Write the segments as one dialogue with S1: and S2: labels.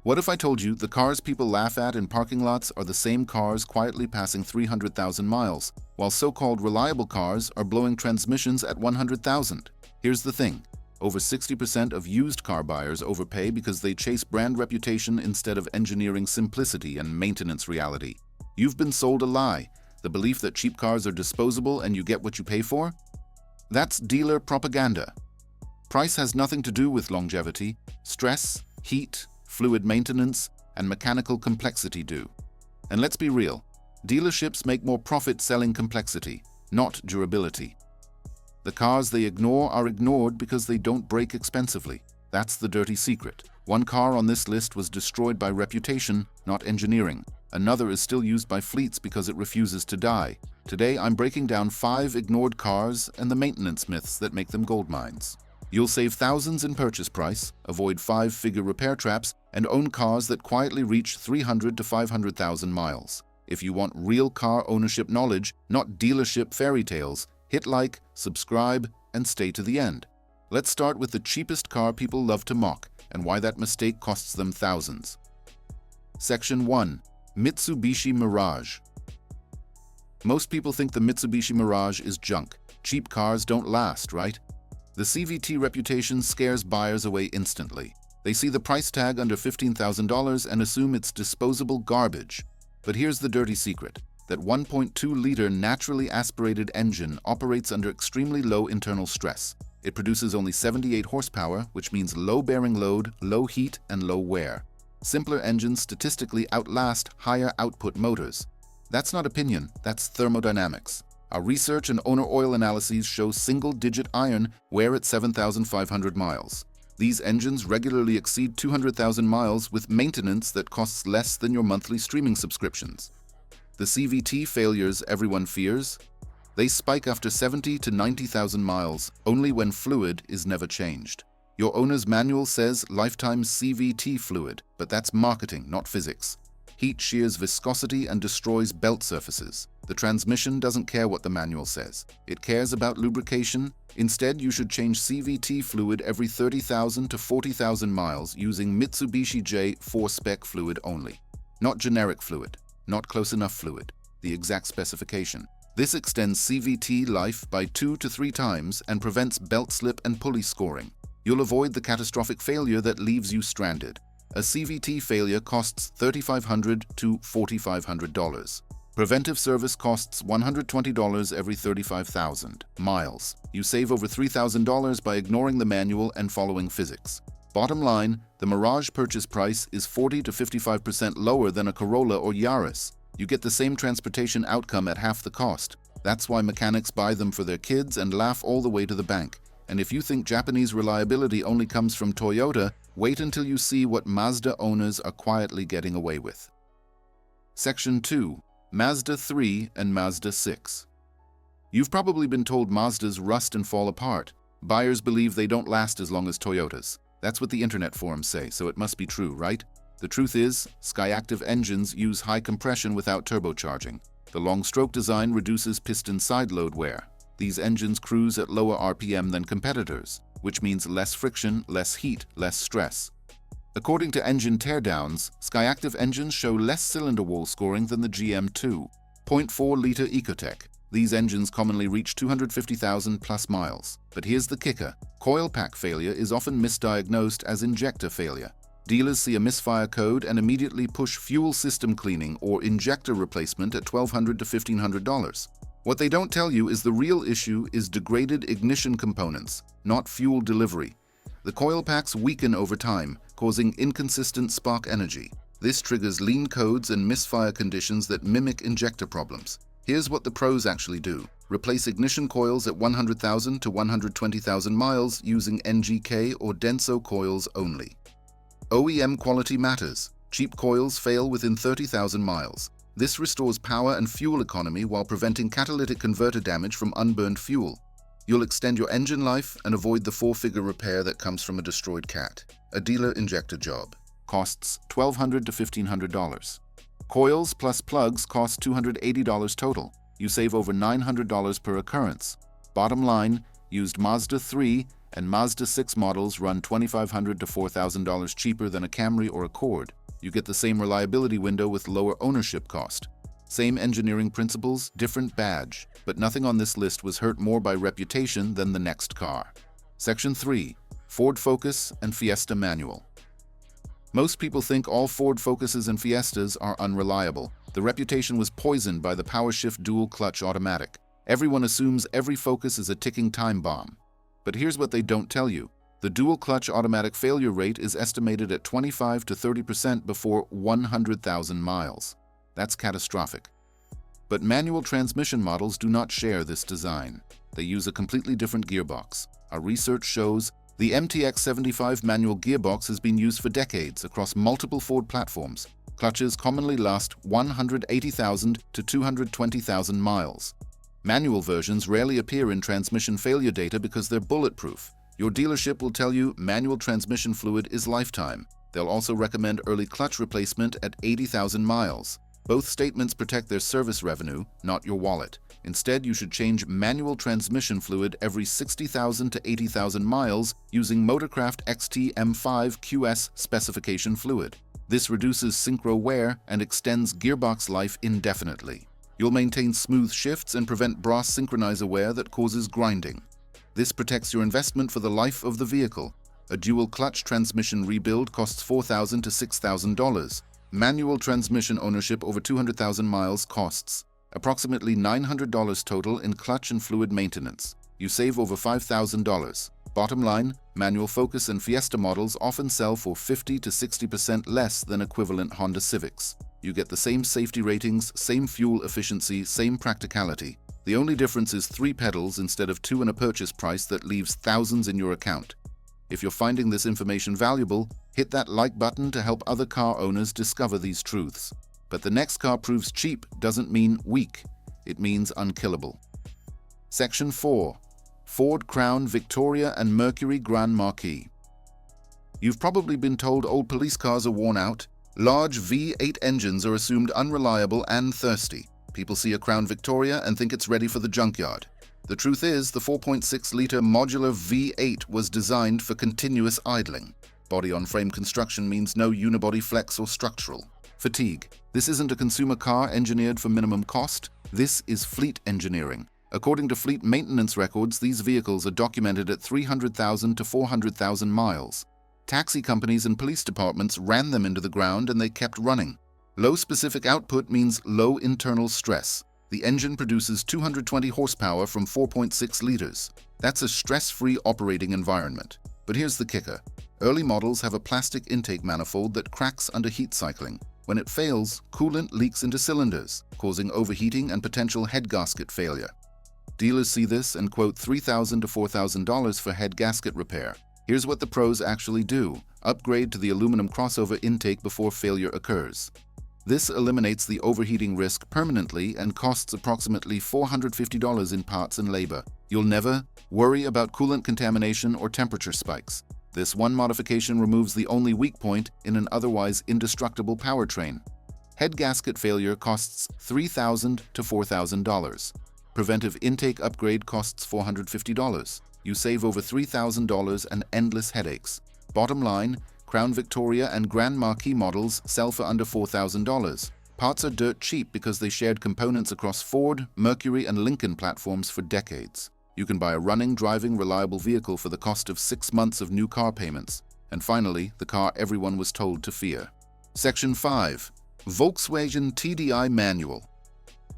S1: What if I told you the cars people laugh at in parking lots are the same cars quietly passing 300,000 miles, while so-called reliable cars are blowing transmissions at 100,000? Here's the thing. Over 60% of used car buyers overpay because they chase brand reputation instead of engineering simplicity and maintenance reality. You've been sold a lie, the belief that cheap cars are disposable and you get what you pay for? That's dealer propaganda. Price has nothing to do with longevity. Stress, heat, fluid maintenance, and mechanical complexity do. And let's be real, dealerships make more profit selling complexity, not durability. The cars they ignore are ignored because they don't break expensively. That's the dirty secret. One car on this list was destroyed by reputation, not engineering. Another is still used by fleets because it refuses to die. Today, I'm breaking down 5 ignored cars and the maintenance myths that make them gold mines. You'll save thousands in purchase price, avoid 5-figure repair traps, and own cars that quietly reach 300 to 500,000 miles. If you want real car ownership knowledge, not dealership fairy tales, hit like, subscribe, and stay to the end. Let's start with the cheapest car people love to mock and why that mistake costs them thousands. Section 1. Mitsubishi Mirage. Most people think the Mitsubishi Mirage is junk. Cheap cars don't last, right? The CVT reputation scares buyers away instantly. They see the price tag under $15,000 and assume it's disposable garbage. But here's the dirty secret. That 1.2-liter naturally aspirated engine operates under extremely low internal stress. It produces only 78 horsepower, which means low bearing load, low heat, and low wear. Simpler engines statistically outlast higher output motors. That's not opinion, that's thermodynamics. Our research and owner oil analyses show single-digit iron wear at 7,500 miles. These engines regularly exceed 200,000 miles with maintenance that costs less than your monthly streaming subscriptions. The CVT failures everyone fears? They spike after 70 to 90,000 miles, only when fluid is never changed. Your owner's manual says lifetime CVT fluid, but that's marketing, not physics. Heat shears viscosity and destroys belt surfaces. The transmission doesn't care what the manual says. It cares about lubrication. Instead, you should change CVT fluid every 30,000 to 40,000 miles using Mitsubishi J 4-spec fluid only. Not generic fluid, not close enough fluid, the exact specification. This extends CVT life by 2 to 3 times and prevents belt slip and pulley scoring. You'll avoid the catastrophic failure that leaves you stranded. A CVT failure costs $3,500 to $4,500. Preventive service costs $120 every 35,000 miles. You save over $3,000 by ignoring the manual and following physics. Bottom line, the Mirage purchase price is 40 to 55% lower than a Corolla or Yaris. You get the same transportation outcome at half the cost. That's why mechanics buy them for their kids and laugh all the way to the bank. And if you think Japanese reliability only comes from Toyota, wait until you see what Mazda owners are quietly getting away with. Section 2. Mazda 3 and Mazda 6. You've probably been told Mazdas rust and fall apart. Buyers believe they don't last as long as Toyotas. That's what the internet forums say, so it must be true, right? The truth is, Skyactiv engines use high compression without turbocharging. The long stroke design reduces piston side load wear. These engines cruise at lower RPM than competitors, which means less friction, less heat, less stress. According to engine teardowns, Skyactiv engines show less cylinder wall scoring than the GM2, 0.4-liter Ecotec. These engines commonly reach 250,000 plus miles. But here's the kicker. Coil pack failure is often misdiagnosed as injector failure. Dealers see a misfire code and immediately push fuel system cleaning or injector replacement at $1,200 to $1,500. What they don't tell you is the real issue is degraded ignition components, not fuel delivery. The coil packs weaken over time, causing inconsistent spark energy. This triggers lean codes and misfire conditions that mimic injector problems. Here's what the pros actually do. Replace ignition coils at 100,000 to 120,000 miles using NGK or Denso coils only. OEM quality matters. Cheap coils fail within 30,000 miles. This restores power and fuel economy while preventing catalytic converter damage from unburned fuel. You'll extend your engine life and avoid the 4-figure repair that comes from a destroyed cat. A dealer injector job. Costs $1,200 to $1,500. Coils plus plugs cost $280 total. You save over $900 per occurrence. Bottom line, used Mazda 3 and Mazda 6 models run $2,500 to $4,000 cheaper than a Camry or Accord. You get the same reliability window with lower ownership cost. Same engineering principles, different badge, but nothing on this list was hurt more by reputation than the next car. Section 3. Ford Focus and Fiesta Manual. Most people think all Ford Focuses and Fiestas are unreliable. The reputation was poisoned by the PowerShift dual-clutch automatic. Everyone assumes every Focus is a ticking time bomb. But here's what they don't tell you. The dual-clutch automatic failure rate is estimated at 25 to 30% before 100,000 miles. That's catastrophic. But manual transmission models do not share this design. They use a completely different gearbox. Our research shows the MTX75 manual gearbox has been used for decades across multiple Ford platforms. Clutches commonly last 180,000 to 220,000 miles. Manual versions rarely appear in transmission failure data because they're bulletproof. Your dealership will tell you manual transmission fluid is lifetime. They'll also recommend early clutch replacement at 80,000 miles. Both statements protect their service revenue, not your wallet. Instead, you should change manual transmission fluid every 60,000 to 80,000 miles using Motorcraft XT M5 QS specification fluid. This reduces synchro wear and extends gearbox life indefinitely. You'll maintain smooth shifts and prevent brass synchronizer wear that causes grinding. This protects your investment for the life of the vehicle. A dual-clutch transmission rebuild costs $4,000 to $6,000. Manual transmission ownership over 200,000 miles costs approximately $900 total in clutch and fluid maintenance. You save over $5,000. Bottom line, manual Focus and Fiesta models often sell for 50 to 60% less than equivalent Honda Civics. You get the same safety ratings, same fuel efficiency, same practicality. The only difference is 3 pedals instead of 2 and a purchase price that leaves thousands in your account. If you're finding this information valuable, hit that like button to help other car owners discover these truths. But the next car proves cheap doesn't mean weak. It means unkillable. Section 4. Ford Crown Victoria and Mercury Grand Marquis. You've probably been told old police cars are worn out. Large V8 engines are assumed unreliable and thirsty. People see a Crown Victoria and think it's ready for the junkyard. The truth is, the 4.6-liter modular V8 was designed for continuous idling. Body-on-frame construction means no unibody flex or structural fatigue. This isn't a consumer car engineered for minimum cost. This is fleet engineering. According to fleet maintenance records, these vehicles are documented at 300,000 to 400,000 miles. Taxi companies and police departments ran them into the ground and they kept running. Low specific output means low internal stress. The engine produces 220 horsepower from 4.6 liters. That's a stress-free operating environment. But here's the kicker. Early models have a plastic intake manifold that cracks under heat cycling. When it fails, coolant leaks into cylinders, causing overheating and potential head gasket failure. Dealers see this and quote $3,000 to $4,000 for head gasket repair. Here's what the pros actually do. Upgrade to the aluminum crossover intake before failure occurs. This eliminates the overheating risk permanently and costs approximately $450 in parts and labor. You'll never worry about coolant contamination or temperature spikes. This one modification removes the only weak point in an otherwise indestructible powertrain. Head gasket failure costs $3,000 to $4,000. Preventive intake upgrade costs $450. You save over $3,000 and endless headaches. Bottom line, Crown Victoria and Grand Marquis models sell for under $4,000. Parts are dirt cheap because they shared components across Ford, Mercury, and Lincoln platforms for decades. You can buy a running, driving, reliable vehicle for the cost of 6 months of new car payments. And finally, the car everyone was told to fear. Section 5. Volkswagen TDI Manual.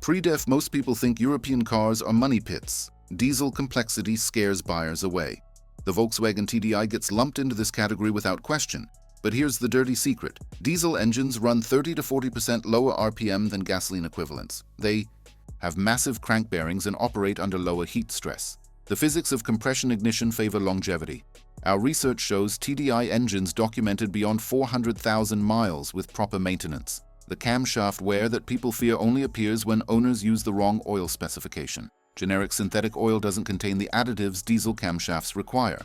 S1: Pre-def, most people think European cars are money pits. Diesel complexity scares buyers away. The Volkswagen TDI gets lumped into this category without question. But here's the dirty secret. Diesel engines run 30 to 40% lower RPM than gasoline equivalents. They have massive crank bearings and operate under lower heat stress. The physics of compression ignition favor longevity. Our research shows TDI engines documented beyond 400,000 miles with proper maintenance. The camshaft wear that people fear only appears when owners use the wrong oil specification. Generic synthetic oil doesn't contain the additives diesel camshafts require.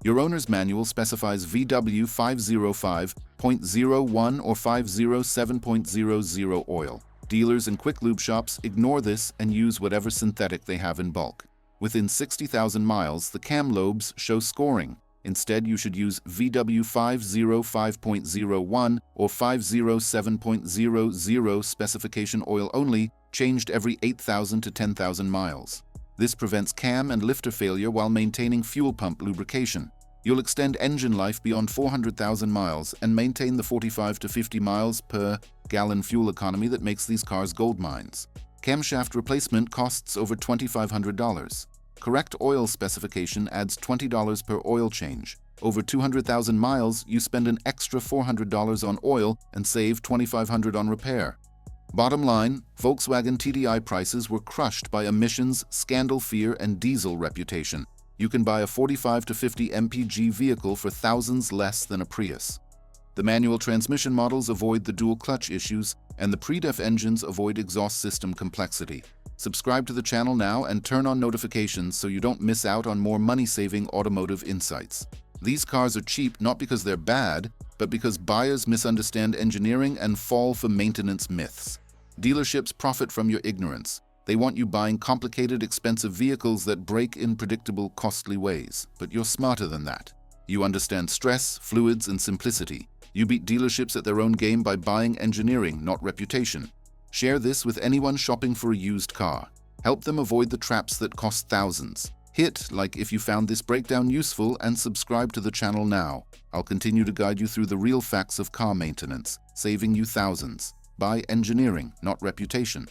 S1: Your owner's manual specifies VW 505.01 or 507.00 oil. Dealers and quick lube shops ignore this and use whatever synthetic they have in bulk. Within 60,000 miles, the cam lobes show scoring. Instead, you should use VW505.01 or 507.00 specification oil only, changed every 8,000 to 10,000 miles. This prevents cam and lifter failure while maintaining fuel pump lubrication. You'll extend engine life beyond 400,000 miles and maintain the 45 to 50 miles per gallon fuel economy that makes these cars gold mines. Camshaft replacement costs over $2,500. Correct oil specification adds $20 per oil change. Over 200,000 miles, you spend an extra $400 on oil and save $2,500 on repair. Bottom line, Volkswagen TDI prices were crushed by emissions, scandal fear, and diesel reputation. You can buy a 45 to 50 mpg vehicle for thousands less than a Prius. The manual transmission models avoid the dual clutch issues, and the pre-def engines avoid exhaust system complexity. Subscribe to the channel now and turn on notifications so you don't miss out on more money-saving automotive insights. These cars are cheap not because they're bad, but because buyers misunderstand engineering and fall for maintenance myths. Dealerships profit from your ignorance. They want you buying complicated, expensive vehicles that break in predictable, costly ways. But you're smarter than that. You understand stress, fluids, and simplicity. You beat dealerships at their own game by buying engineering, not reputation. Share this with anyone shopping for a used car. Help them avoid the traps that cost thousands. Hit like if you found this breakdown useful and subscribe to the channel now. I'll continue to guide you through the real facts of car maintenance, saving you thousands. Buy engineering, not reputation.